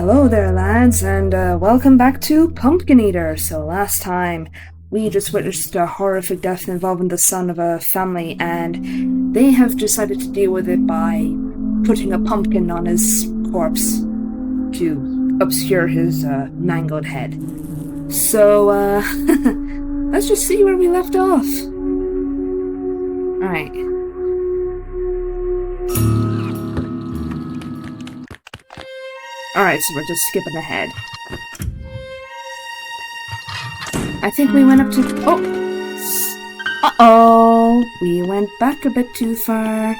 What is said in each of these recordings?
Hello there, lads, and welcome back to Pumpkin Eater. So last time, we just witnessed a horrific death involving the son of a family, and they have decided to deal with it by putting a pumpkin on his corpse to obscure his mangled head. So, let's just see where we left off. Alright. Alright, so we're just skipping ahead. I think we went up to... Uh-oh! We went back a bit too far.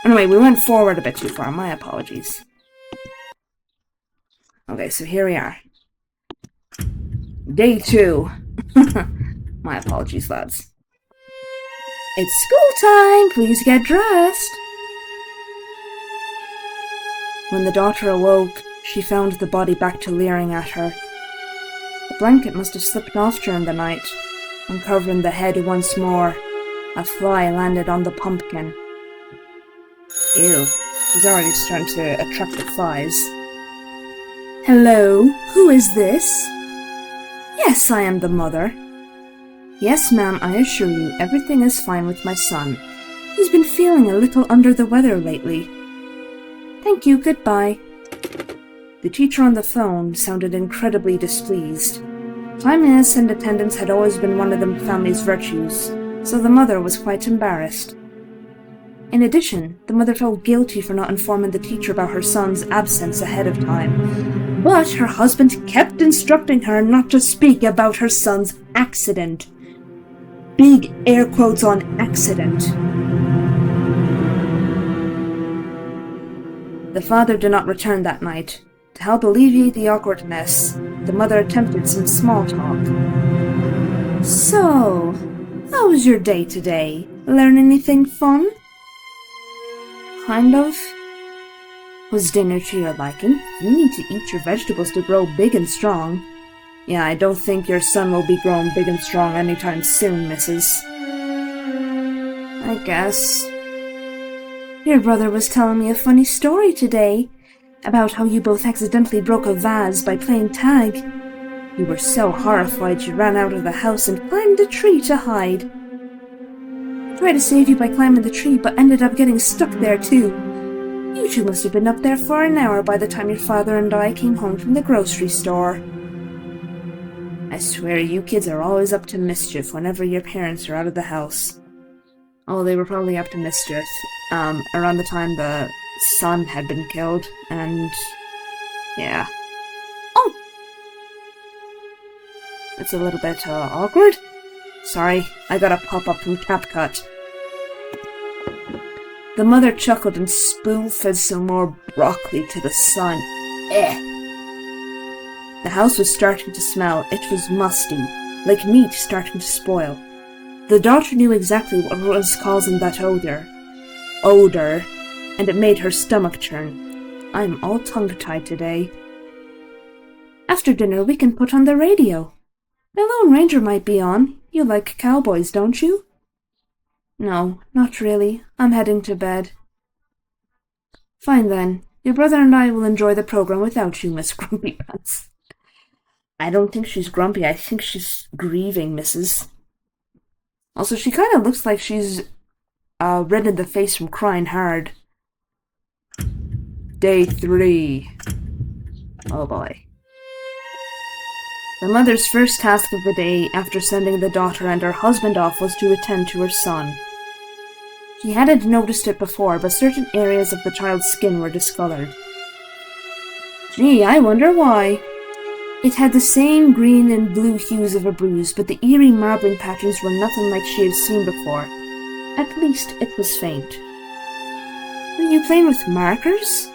Anyway, we went forward a bit too far. My apologies. Okay, so here we are. Day 2. My apologies, lads. It's school time! Please get dressed! When the daughter awoke, she found the body back to leering at her. The blanket must have slipped off during the night. Uncovering the head once more, a fly landed on the pumpkin. Ew, he's already starting to attract the flies. Hello, who is this? Yes, I am the mother. Yes, ma'am, I assure you, everything is fine with my son. He's been feeling a little under the weather lately. Thank you, goodbye. The teacher on the phone sounded incredibly displeased. Timeliness and attendance had always been one of the family's virtues, so the mother was quite embarrassed. In addition, the mother felt guilty for not informing the teacher about her son's absence ahead of time. But her husband kept instructing her not to speak about her son's accident. Big air quotes on accident. The father did not return that night. To help alleviate the awkwardness, the mother attempted some small talk. So, how was your day today? Learn anything fun? Kind of. Was dinner to your liking? You need to eat your vegetables to grow big and strong. Yeah, I don't think your son will be growing big and strong anytime soon, missus. I guess. Your brother was telling me a funny story today, about how you both accidentally broke a vase by playing tag. You were so horrified you ran out of the house and climbed a tree to hide. I tried to save you by climbing the tree, but ended up getting stuck there too. You two must have been up there for an hour by the time your father and I came home from the grocery store. I swear you kids are always up to mischief whenever your parents are out of the house. Oh, they were probably up to mischief around the time the son had been killed, and yeah. Oh! It's a little bit awkward. Sorry, I got a pop-up from CapCut. The mother chuckled and spoon-fed some more broccoli to the son. The house was starting to smell. It was musty, like meat starting to spoil. The daughter knew exactly what was causing that odor, and it made her stomach churn. I'm all tongue-tied today. After dinner, we can put on the radio. The Lone Ranger might be on. You like cowboys, don't you? No, not really. I'm heading to bed. Fine then. Your brother and I will enjoy the program without you, Miss Grumpy Pants. I don't think she's grumpy. I think she's grieving, missus. Also, she kind of looks like she's red in the face from crying hard. Day 3. Oh boy. The mother's first task of the day after sending the daughter and her husband off was to attend to her son. She hadn't noticed it before, but certain areas of the child's skin were discolored. Gee, I wonder why. It had the same green and blue hues of a bruise, but the eerie marbling patterns were nothing like she had seen before. At least it was faint. Were you playing with markers?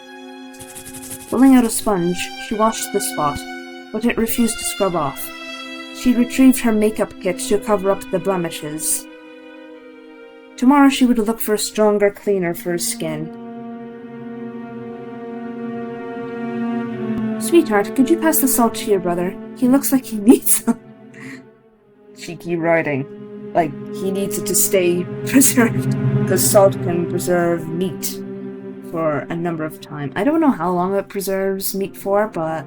Pulling out a sponge, she washed the spot, but it refused to scrub off. She retrieved her makeup kit to cover up the blemishes. Tomorrow she would look for a stronger cleaner for her skin. Sweetheart, could you pass the salt to your brother? He looks like he needs some. Cheeky writing. Like, he needs it to stay preserved, because salt can preserve meat. for a number of time. I don't know how long it preserves meat for, but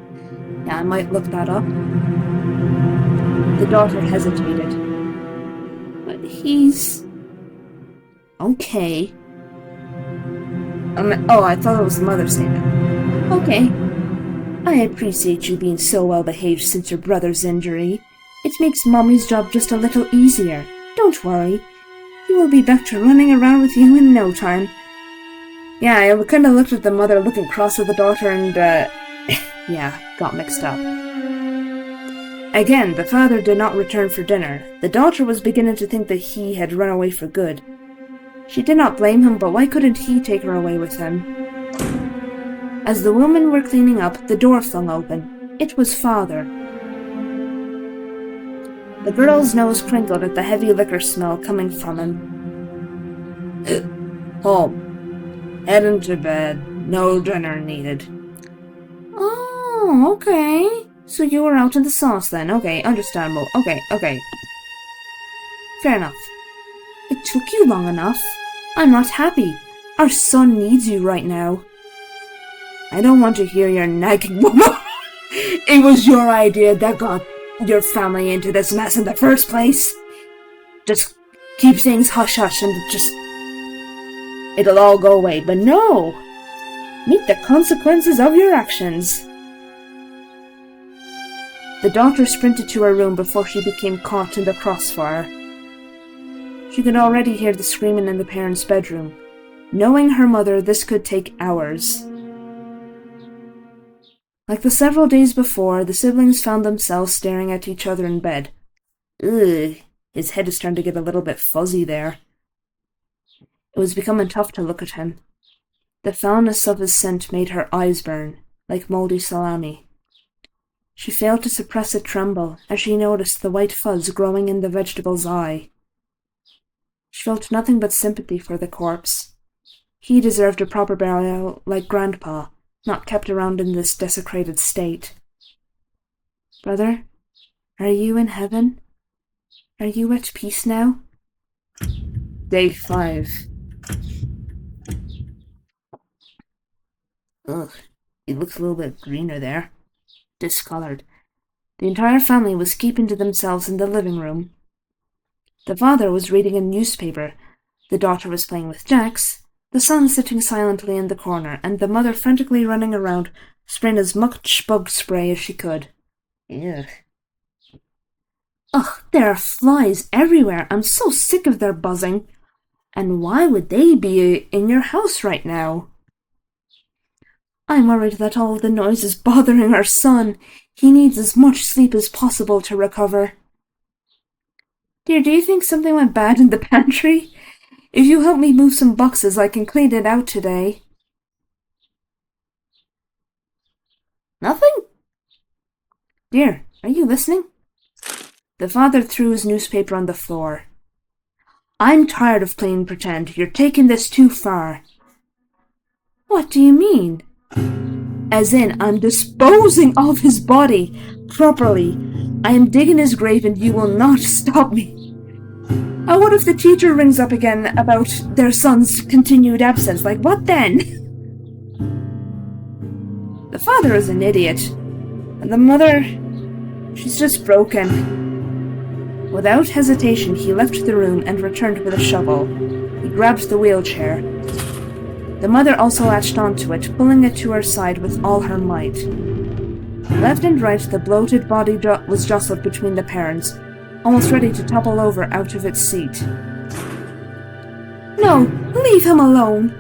yeah, I might look that up. The daughter hesitated. But he's... okay. Oh, I thought it was the mother saying that. Okay. I appreciate you being so well behaved since your brother's injury. It makes Mommy's job just a little easier. Don't worry. He will be back to running around with you in no time. Yeah, I kind of looked at the mother looking cross at the daughter and, yeah, got mixed up. Again, the father did not return for dinner. The daughter was beginning to think that he had run away for good. She did not blame him, but why couldn't he take her away with him? As the women were cleaning up, the door flung open. It was Father. The girl's nose crinkled at the heavy liquor smell coming from him. Home. Heading to bed. No dinner needed. Oh, okay. So you were out in the sauce then. Okay, understandable. Okay. Fair enough. It took you long enough. I'm not happy. Our son needs you right now. I don't want to hear your nagging woman. It was your idea that got your family into this mess in the first place. Just keep things hush-hush and it'll all go away. But no! Meet the consequences of your actions. The daughter sprinted to her room before she became caught in the crossfire. She could already hear the screaming in the parents' bedroom. Knowing her mother, this could take hours. Like the several days before, the siblings found themselves staring at each other in bed. Ugh, his head is starting to get a little bit fuzzy there. It was becoming tough to look at him. The foulness of his scent made her eyes burn, like mouldy salami. She failed to suppress a tremble as she noticed the white fuzz growing in the vegetable's eye. She felt nothing but sympathy for the corpse. He deserved a proper burial like Grandpa, not kept around in this desecrated state. Brother, are you in heaven? Are you at peace now? Day 5. Ugh, he looks a little bit greener there. Discolored. The entire family was keeping to themselves in the living room. The father was reading a newspaper, the daughter was playing with Jax, the son sitting silently in the corner, and the mother frantically running around, spraying as much bug spray as she could. Ugh. Ugh, there are flies everywhere. I'm so sick of their buzzing. And why would they be in your house right now? I'm worried that all the noise is bothering our son. He needs as much sleep as possible to recover. Dear, do you think something went bad in the pantry? If you help me move some boxes, I can clean it out today. Nothing? Dear, are you listening? The father threw his newspaper on the floor. I'm tired of playing pretend. You're taking this too far. What do you mean? As in, I'm disposing of his body properly. I am digging his grave and you will not stop me. What if the teacher rings up again about their son's continued absence? Like, what then? The father is an idiot. And the mother, she's just broken. Without hesitation, he left the room and returned with a shovel. He grabbed the wheelchair. The mother also latched onto it, pulling it to her side with all her might. Left and right, the bloated body was jostled between the parents, almost ready to topple over out of its seat. No, leave him alone.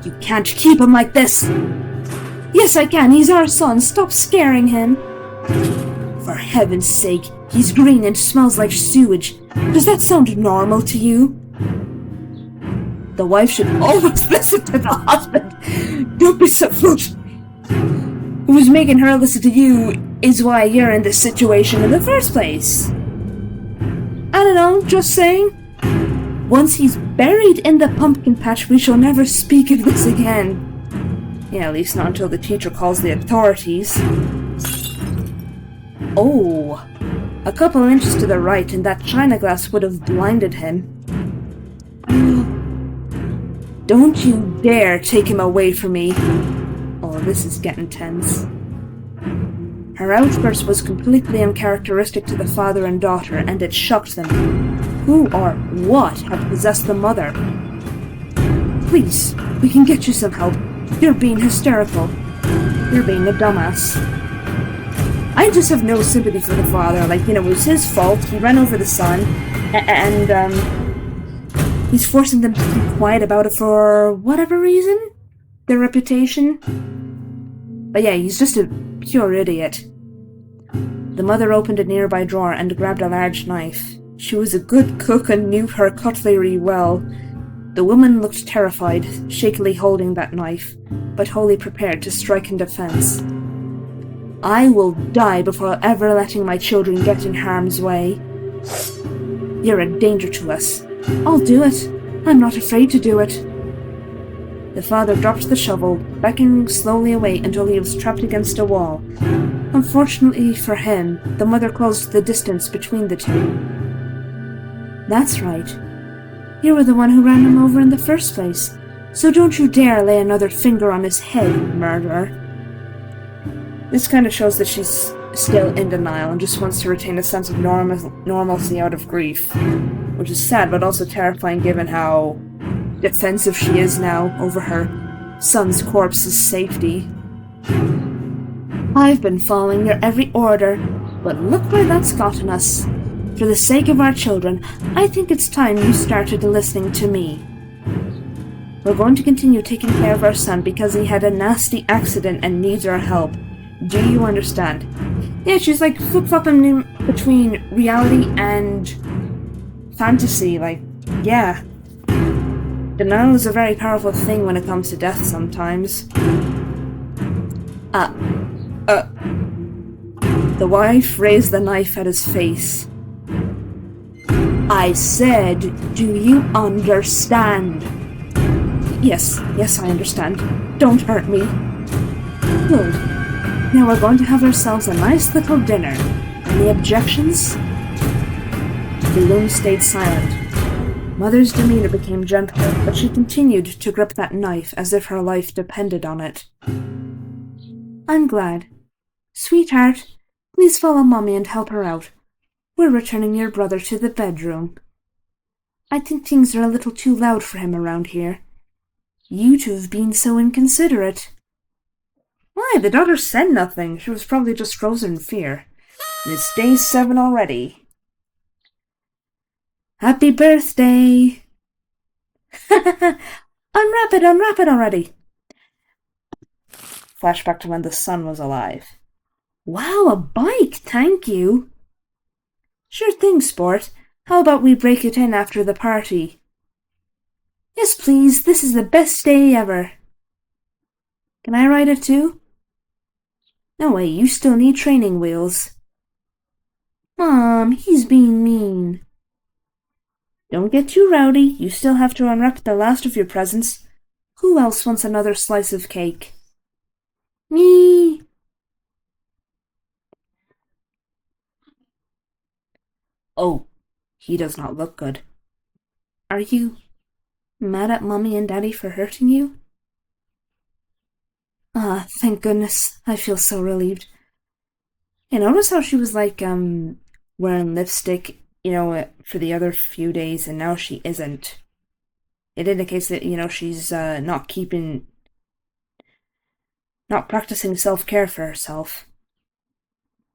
You can't keep him like this. Yes, I can. He's our son. Stop scaring him. For heaven's sake, he's green and smells like sewage. Does that sound normal to you? The wife should always listen to the husband. Don't be so foolish. Who's making her listen to you is why you're in this situation in the first place. I don't know, just saying. Once he's buried in the pumpkin patch, we shall never speak of this again. Yeah, at least not until the teacher calls the authorities. Oh, a couple inches to the right and that china glass would have blinded him. Don't you dare take him away from me. Oh, this is getting tense. Her outburst was completely uncharacteristic to the father and daughter, and it shocked them. Who or what had possessed the mother? Please, we can get you some help. You're being hysterical. You're being a dumbass. I just have no sympathy for the father. Like, it was his fault. He ran over the son. And he's forcing them to keep quiet about it for whatever reason. Their reputation. But yeah, he's just a pure idiot. The mother opened a nearby drawer and grabbed a large knife. She was a good cook and knew her cutlery well. The woman looked terrified, shakily holding that knife, but wholly prepared to strike in defense. I will die before ever letting my children get in harm's way. You're a danger to us. I'll do it. I'm not afraid to do it. The father dropped the shovel, backing slowly away until he was trapped against a wall. Unfortunately for him, the mother closed the distance between the two. That's right. You were the one who ran him over in the first place, so don't you dare lay another finger on his head, murderer. This kind of shows that she's still in denial and just wants to retain a sense of normalcy out of grief, which is sad but also terrifying given how defensive she is now over her son's corpse's safety. I've been following your every order, but look where that's gotten us. For the sake of our children, I think it's time you started listening to me. We're going to continue taking care of our son because he had a nasty accident and needs our help. Do you understand? Yeah, she's like flip-flopping between reality and fantasy, yeah. Denial is a very powerful thing when it comes to death sometimes. The wife raised the knife at his face. I said, do you understand? Yes, I understand. Don't hurt me. Good. Now we're going to have ourselves a nice little dinner. Any objections? The loom stayed silent. Mother's demeanor became gentler, but she continued to grip that knife as if her life depended on it. I'm glad. Sweetheart, please follow Mommy and help her out. We're returning your brother to the bedroom. I think things are a little too loud for him around here. You two have been so inconsiderate. Why, the daughter said nothing. She was probably just frozen in fear. And it's day 7 already. Happy birthday! Unwrap it already! Flashback to when the son was alive. Wow, a bike, thank you! Sure thing, sport. How about we break it in after the party? Yes, please, this is the best day ever. Can I ride it too? No way, you still need training wheels. Mom, he's being mean. Don't get too rowdy, you still have to unwrap the last of your presents. Who else wants another slice of cake? Me! Oh, he does not look good. Are you mad at Mommy and Daddy for hurting you? Ah, thank goodness. I feel so relieved. You notice how she was wearing lipstick, for the other few days, and now she isn't. It indicates that, she's not practicing self-care for herself.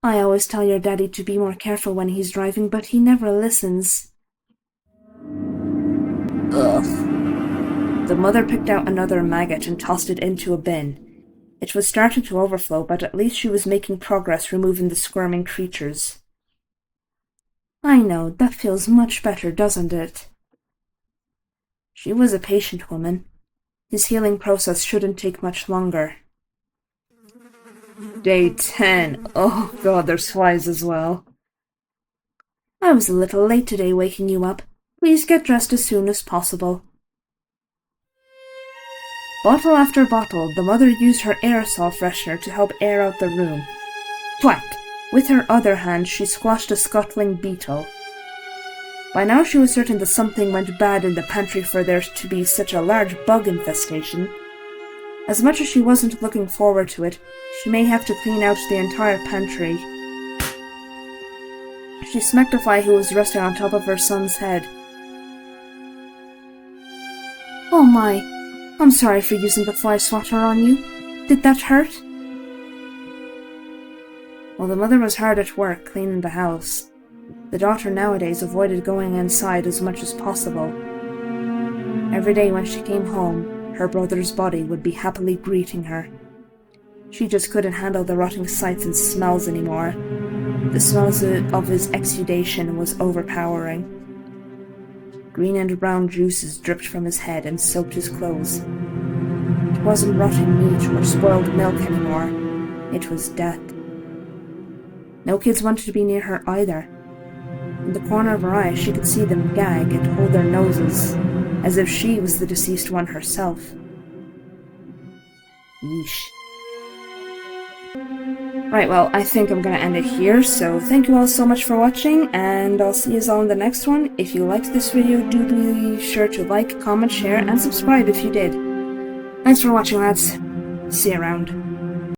I always tell your daddy to be more careful when he's driving, but he never listens. Ugh. The mother picked out another maggot and tossed it into a bin. It was starting to overflow, but at least she was making progress removing the squirming creatures. I know, that feels much better, doesn't it? She was a patient woman. His healing process shouldn't take much longer. Day 10. Oh god, there's flies as well. I was a little late today waking you up. Please get dressed as soon as possible. Bottle after bottle, the mother used her aerosol freshener to help air out the room. Thwack! With her other hand, she squashed a scuttling beetle. By now she was certain that something went bad in the pantry for there to be such a large bug infestation. As much as she wasn't looking forward to it, she may have to clean out the entire pantry. She smacked a fly who was resting on top of her son's head. "Oh my, I'm sorry for using the fly swatter on you. Did that hurt?" While the mother was hard at work cleaning the house, the daughter nowadays avoided going inside as much as possible. Every day when she came home, her brother's body would be happily greeting her. She just couldn't handle the rotting sights and smells anymore. The smells of his exudation was overpowering. Green and brown juices dripped from his head and soaked his clothes. It wasn't rotting meat or spoiled milk anymore. It was death. No kids wanted to be near her either. In the corner of her eye, she could see them gag and hold their noses, as if she was the deceased one herself. Yeesh. Right, well, I think I'm gonna end it here, so thank you all so much for watching, and I'll see you all in the next one. If you liked this video, do be sure to like, comment, share, and subscribe if you did. Thanks for watching, lads. See you around.